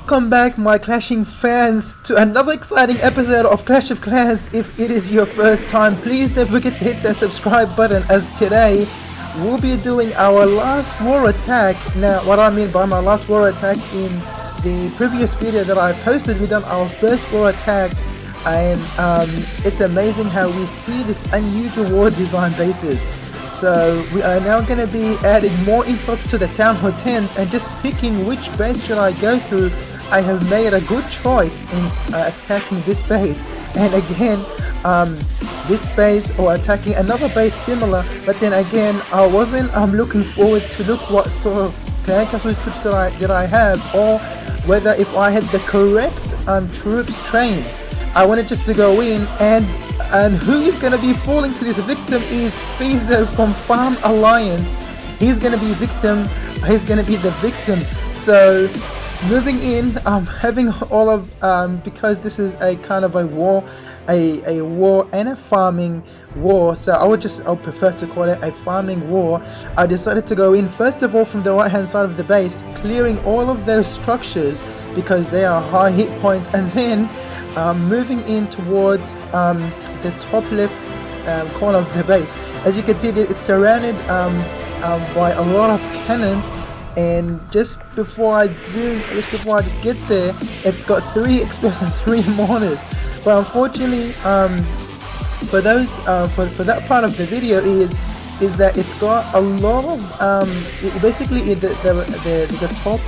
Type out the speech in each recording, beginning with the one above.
Welcome back, my Clashing fans, to another exciting episode of Clash of Clans. If it is your first time, please don't forget to hit that subscribe button, as today we'll be doing our last war attack. Now, what I mean by my last war attack, in the previous video that I posted, we done our first war attack, and it's amazing how we see this unusual war design bases. So we are now going to be adding more insults to the Town Hall 10 and just picking which base should I go through. I have made a good choice in attacking this base, and again this base, or attacking another base similar, but then again I wasn't looking forward to look what sort of clan castle troops that I have, or whether if I had the correct troops trained. I wanted just to go in, and who is going to be falling to this victim is Fizo from Farm Alliance. He's going to be the victim. So moving in, having all of because this is a kind of a war, a war and a farming war, so I'll prefer to call it a farming war. I decided to go in first of all from the right hand side of the base, clearing all of those structures because they are high hit points, and then moving in towards the top left corner of the base. As you can see, it's surrounded by a lot of cannons, and just before I just get there, it's got 3 experts and 3 mortars. But unfortunately, for those for that part of the video is that it's got a lot of basically the top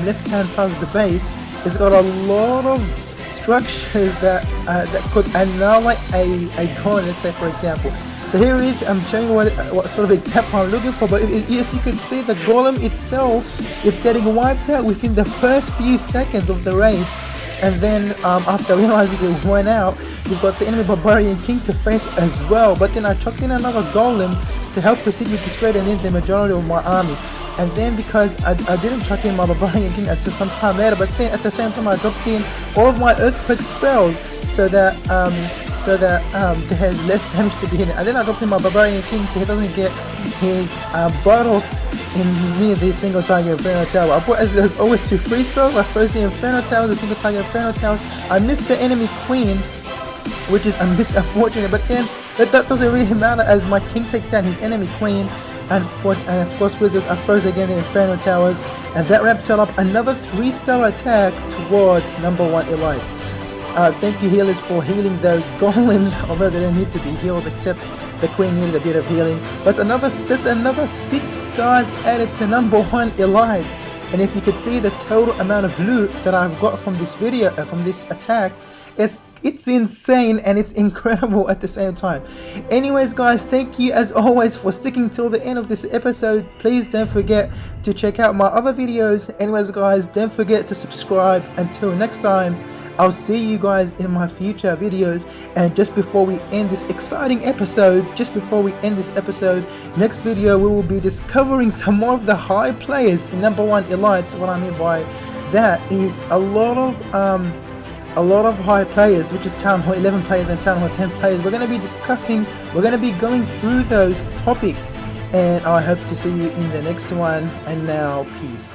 left hand side of the base, it's got a lot of structures that could annihilate a golem, let's say, for example. So here is, I'm showing you what sort of example I'm looking for, but as you can see, the golem itself, it's getting wiped out within the first few seconds of the raid, and then after realizing it went out, you've got the enemy Barbarian King to face as well. But then I chucked in another golem to help proceed with this raid and then the majority of my army. And then because I didn't chuck in my Barbarian King until some time later, but then at the same time I dropped in all of my Earthquake spells so that there's less damage to be in it. And then I dropped in my Barbarian King so he doesn't get his buttocks in near the single target Inferno Tower. I put, as there's always 2 free spells, I froze the Inferno Tower, the single target Inferno Towers. I missed the enemy Queen, which is unfortunate, but then that doesn't really matter as my King takes down his enemy Queen. And of course, Wizards, I froze again the Inferno Towers, and that wraps it up. Another 3-star attack towards #1 Elites. Thank you, healers, for healing those golems, although they don't need to be healed, except the Queen needed a bit of healing. But that's another 6 stars added to #1 Elites. And if you could see the total amount of loot that I've got from this video, from these attacks, it's insane and it's incredible at the same time. Anyways guys, thank you as always for sticking till the end of this episode. Please don't forget to check out my other videos. Anyways guys, don't forget to subscribe. Until next time, I'll see you guys in my future videos. And just before we end this exciting episode, next video we will be discovering some more of the high players in #1 Elites. What I mean by that is a lot of high players, which is Town Hall 11 players and Town Hall 10 players. We're going to be going through those topics, and I hope to see you in the next one. And now, peace.